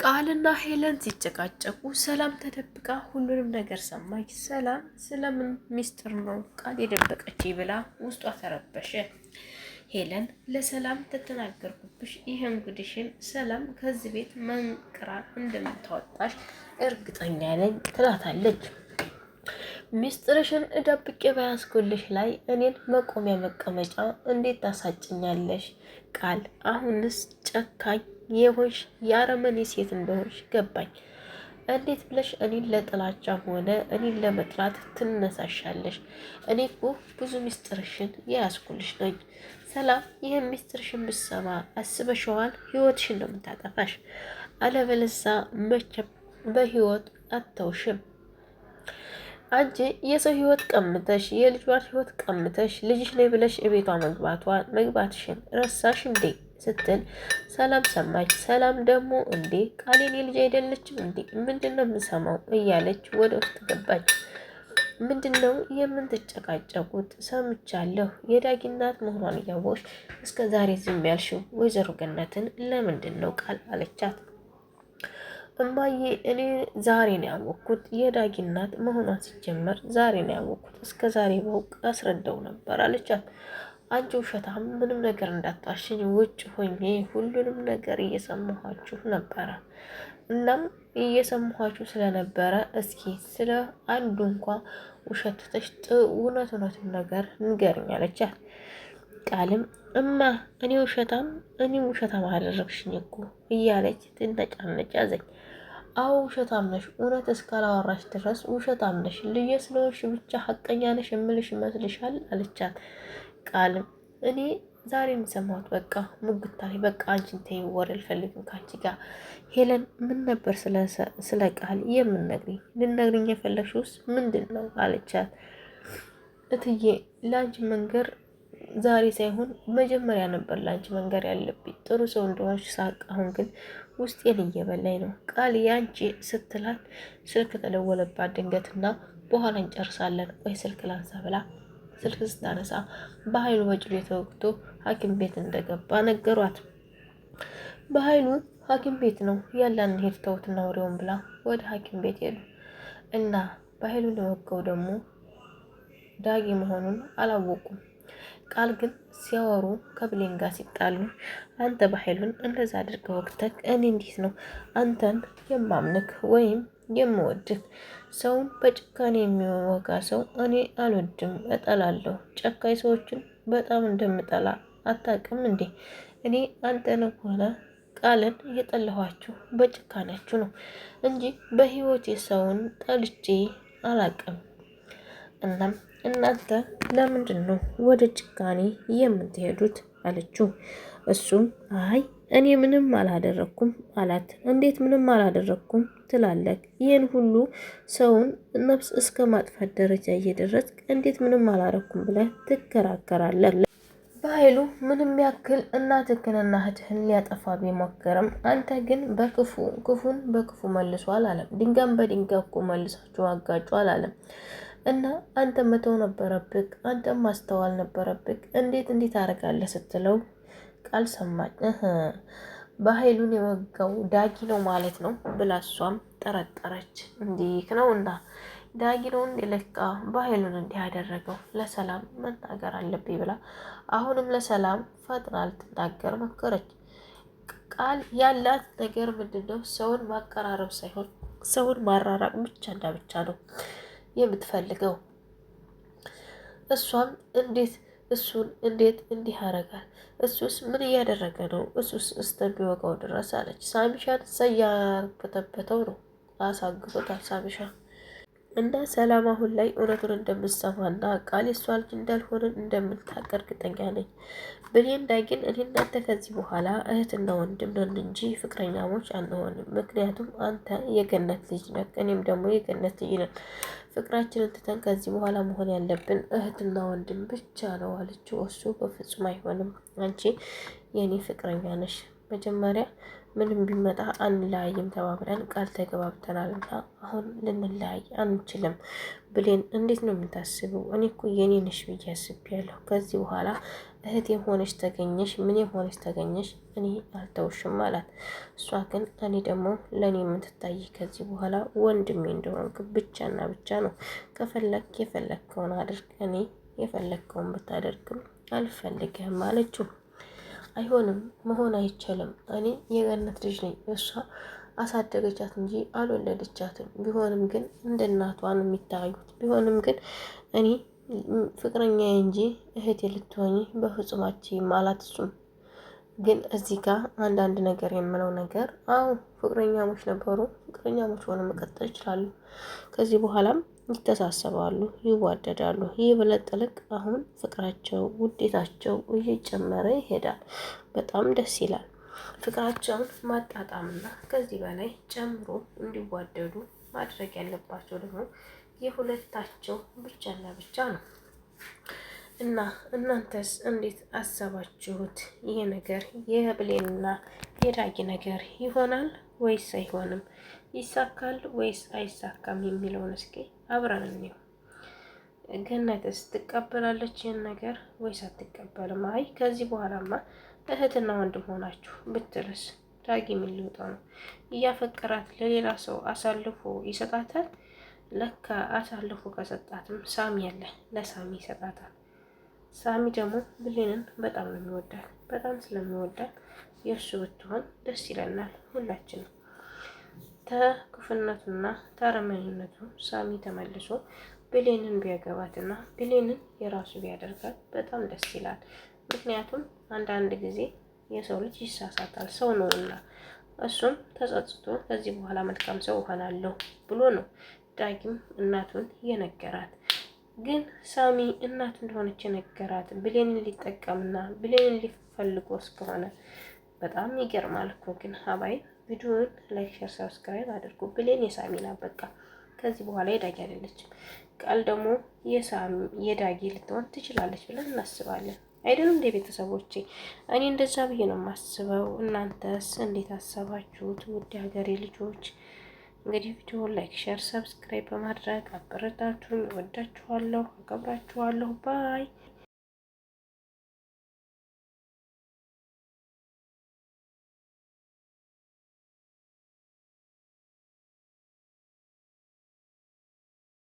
ቃልና ሄለን ሲጨቃጨቁ ሰላም ተደብቃ ሁሉንም ነገር ሰማች። ሰላም ስለምን ሚስጥር ነው ቃል የደበቀች ብላ ውስጧ ተረበሸ። ሄለን ለሰላም ተተናገርኩብሽ ይህን ጉድሽን ሰላም ከዚህ ቤት መንቅራ እንደምታወጣሽ እርግጠኛ ነኝ ትላታለች። ሚስጥርሽን እደብቄ በያዝኩልሽ ላይ እኔን መቆሚያ መቀመጫ እንዴት ታሳጭኛለሽ? ቃል አሁንስ ጨካኝ የሆንሽ የአረመኔ ሴት እንደሆንሽ ገባኝ። እንዴት ብለሽ እኔን ለጥላቻም ሆነ እኔን ለመጥላት ትነሳሻለሽ? እኔ እኮ ብዙ ሚስጥርሽን የያዝኩልሽ ነኝ። ሰላም ይህን ሚስጥርሽን ብትሰማ አስበሽዋል? ህይወትሽን ነው የምታጠፋሽ። አለበለዚያ መቼም በህይወት አተውሽም። አንቺ የሰው ህይወት ቀምተሽ የልጇን ህይወት ቀምተሽ ልጅሽ ላይ ብለሽ እቤቷ መግባትሽን ረሳሽ እንዴ ስትል ሰላም ሰማች። ሰላም ደግሞ እንዴ ቃሌን የልጅ አይደለችም እንዴ ምንድነው የምሰማው እያለች ወደ ውስጥ ገባች። ምንድነው የምትጨቃጨቁት? ሰምቻለሁ የዳጊ እናት መሆኗን እያወቅሽ እስከ ዛሬ ዝም ያልሽው ወይዘሮ ገነትን ለምንድን ነው ቃል አለቻት። እማዬ እኔ ዛሬ ነው ያወቅኩት የዳጊ እናት መሆኗን ሲጀመር ዛሬ ነው ያወቅኩት። እስከ ዛሬ ባውቅ አስረዳው ነበር አለቻት። አንቺ ውሸታም ምንም ነገር እንዳታሽኝ ውጭ ሆኜ ሁሉንም ነገር እየሰማኋችሁ ነበረ። እናም እየሰማኋችሁ ስለነበረ እስኪ ስለ አንዱ እንኳ ውሸት ትተሽ እውነቱን ነገር ንገሪኝ አለቻት። ቃልም እማ እኔ ውሸታም አደረግሽኝ እኮ እያለች ትነጫነጭ ያዘኝ። አዎ ውሸታም ነሽ፣ እውነት እስካላወራሽ ድረስ ውሸታም ነሽ። ልዬ ስለሆንሽ ብቻ ሐቀኛ ነሽ የምልሽ ይመስልሻል አለቻት። ቃልም እኔ ዛሬ የምሰማሁት በቃ ሙግታ ላይ በቃ አንቺን ተይው፣ ወሬ አልፈልግም ከአንቺ ጋር። ሄለን ምን ነበር ስለ ቃል የምንነግሪኝ? ልነግሪኝ የፈለግሽውስ ምንድን ነው አለቻት። እትዬ ለአንቺ መንገር ዛሬ ሳይሆን መጀመሪያ ነበር ለአንቺ መንገር ያለብኝ። ጥሩ ሰው እንደሆንሽ ሳቅ፣ አሁን ግን ውስጤን እየበላኝ ነው። ቃል ያንቺ ስትላት ስልክ ተደወለባት ድንገትና በኋላ እንጨርሳለን ወይ ስልክ ላንሳ ብላ ስልክ ስታነሳ በኃይሉ በጭሉ ተወግቶ ሐኪም ቤት እንደገባ ነገሯት። በኃይሉ ሐኪም ቤት ነው ያለን ሄድ ተውትና ወሬውን ብላ ወደ ሐኪም ቤት ሄዱ እና በኃይሉ ለወገው ደግሞ ዳጊ መሆኑን አላወቁም። ቃል ግን ሲያወሩ ከብሌን ጋር ሲጣሉ አንተ በኃይሉን እንደዛ አድርገህ ወቅተህ እኔ እንዴት ነው አንተን የማምንክ ወይም የምወድህ? ሰውን በጭካኔ የሚወጋ ሰው እኔ አልወድም፣ እጠላለሁ። ጨካኝ ሰዎችን በጣም እንደምጠላ አታውቅም እንዴ? እኔ አንተን ሆነ ቃልን የጠላኋችሁ በጭካኔያችሁ ነው እንጂ በህይወቴ ሰውን ጠልቼ አላውቅም። እናም እናንተ ለምንድን ነው ወደ ጭካኔ የምትሄዱት አለችው። እሱም አይ እኔ ምንም አላደረኩም አላት። እንዴት ምንም አላደረኩም ትላለህ? ይህን ሁሉ ሰውን ነፍስ እስከ ማጥፋት ደረጃ እየደረስ እንዴት ምንም አላደረኩም ብለህ ትከራከራለህ? በኃይሉ ምንም ያክል እናትህንና እህትህን ሊያጠፋ ቢሞክርም አንተ ግን ክፉን በክፉ መልሶ አላለም። ድንጋይን በድንጋይ እኮ መልሳችሁ አጋጩ አላለም። እና አንተ መተው ነበረብክ፣ አንተ ማስተዋል ነበረብክ። እንዴት አደርጋለህ ስትለው ቃል ሰማች። በኃይሉን የወጋው ዳጊ ነው ማለት ነው ብላ እሷም ጠረጠረች። እንዲህ ነው እና ዳጊ ነው ለካ በኃይሉን እንዲህ ያደረገው ለሰላም መናገር አለብኝ ብላ አሁንም ለሰላም ፈጥና ልትናገር መከረች። ቃል ያላት ነገር ምንድነው? ሰውን ማቀራረብ ሳይሆን ሰውን ማራራቅ ብቻ ነው የምትፈልገው። እሷም እንዴት እንዲህ ያደርጋል? እሱስ ምን እያደረገ ነው? እሱስ እስከሚወጋው ድረስ አለች። ሳሚሻን እያርበተበተው ነው፣ አሳግቶታል ሳሚሻ እና ሰላም አሁን ላይ እውነቱን እንደምትሰማና ቃል የሷ ልጅ እንዳልሆንን እንደምታውቅ እርግጠኛ ነኝ። ብሌንዳ ግን እኔ እናንተ ከዚህ በኋላ እህትና ወንድም ነን እንጂ ፍቅረኛሞች አንሆንም። ምክንያቱም አንተ የገነት ልጅ ነህ፣ እኔም ደግሞ የገነት ልጅ ነን። ፍቅራችንን ትተን ከዚህ በኋላ መሆን ያለብን እህትና ወንድም ብቻ ነው አለችው። እሱ በፍጹም አይሆንም፣ አንቺ የኔ ፍቅረኛ ነሽ። መጀመሪያ ምንም ቢመጣ አንለያይም ተባብለን ቃል ተገባብተናልና አሁን ልንለያይ አንችልም። ብሌን እንዴት ነው የምታስበው? እኔ እኮ የኔ ነሽ ብዬ አስቤያለሁ። ከዚህ በኋላ እህቴም ሆነሽ ተገኘሽ ምንም ሆነሽ ተገኘሽ እኔ አልተውሽም አላት። እሷ ግን እኔ ደግሞ ለእኔ የምትታይ ከዚህ በኋላ ወንድሜ እንደሆንክ ብቻና ብቻ ነው። ከፈለክ የፈለግከውን አድርግ፣ እኔ የፈለግከውን ብታደርግም አልፈልግህም አለችው። አይሆንም፣ መሆን አይቻልም። እኔ የገነት ልጅ ነኝ። እሷ አሳደገቻት እንጂ አልወለደቻትም። ቢሆንም ግን እንደ እናቷ ነው የሚታዩት። ቢሆንም ግን እኔ ፍቅረኛ እንጂ እህቴ ልትሆኚ በፍጹማችን አላት። እሱም ግን እዚህ ጋር አንዳንድ ነገር የምለው ነገር አዎ ፍቅረኛሞች ነበሩ። ፍቅረኛሞች ሆነው መቀጠል ይችላሉ። ከዚህ በኋላም ይተሳሰባሉ፣ ይዋደዳሉ። ይህ በለጠልቅ አሁን ፍቅራቸው ውዴታቸው እየጨመረ ይሄዳል። በጣም ደስ ይላል። ፍቅራቸውን ማጣጣምና ከዚህ በላይ ጨምሮ እንዲዋደዱ ማድረግ ያለባቸው ደግሞ የሁለታቸው ብቻና ብቻ ነው። እና እናንተስ እንዴት አሰባችሁት? ይሄ ነገር የብሌንና የዳጊ ነገር ይሆናል ወይስ አይሆንም? ይሳካል ወይስ አይሳካም የሚለውን እስኪ አብረን እንየው። ገነትስ ትቀበላለች ይህን ነገር ወይስ አትቀበልም? አይ ከዚህ በኋላማ እህትና ወንድም ሆናችሁ ብትልስ? ዳጊ ምን ሊወጣ ነው? እያፈቀራት ለሌላ ሰው አሳልፎ ይሰጣታል? ለካ አሳልፎ ከሰጣትም ሳሚ ያለ ለሳሚ ይሰጣታል። ሳሚ ደግሞ ብሌንን በጣም ነው የሚወዳት። በጣም ስለሚወዳት የእሱ ብትሆን ደስ ይለናል ሁላችንም። ተክፍነቱና ተረመኝነቱ ሳሚ ተመልሶ ብሌንን ቢያገባትና ብሌንን የራሱ ቢያደርጋት በጣም ደስ ይላል። ምክንያቱም አንዳንድ ጊዜ የሰው ልጅ ይሳሳታል፣ ሰው ነውና። እሱም ተጸጽቶ ከዚህ በኋላ መልካም ሰው እሆናለሁ ብሎ ነው ዳጊም እናቱን የነገራት። ግን ሳሚ እናቱ እንደሆነች የነገራት ብሌንን ሊጠቀምና ብሌንን ሊፈልጎ እስከሆነ በጣም ይገርማል እኮ። ግን ሀባይ ቪዲዮውን ላይክ፣ ሼር፣ ሰብስክራይብ አድርጉ። ብሌን የሳሚ ናት። በቃ ከዚህ በኋላ የዳጊ አይደለችም። ቃል ደግሞ የዳጊ ልትሆን ትችላለች ብለን እናስባለን። አይደለም እንደ ቤተሰቦቼ እኔ እንደዛ ብዬ ነው የማስበው። እናንተስ እንዴት አሰባችሁት? ውድ ሀገሬ ልጆች እንግዲህ ቪዲዮ ላይክ፣ ሼር፣ ሰብስክራይብ በማድረግ አበረታቱኝ። እወዳችኋለሁ፣ አከብራችኋለሁ። ባይ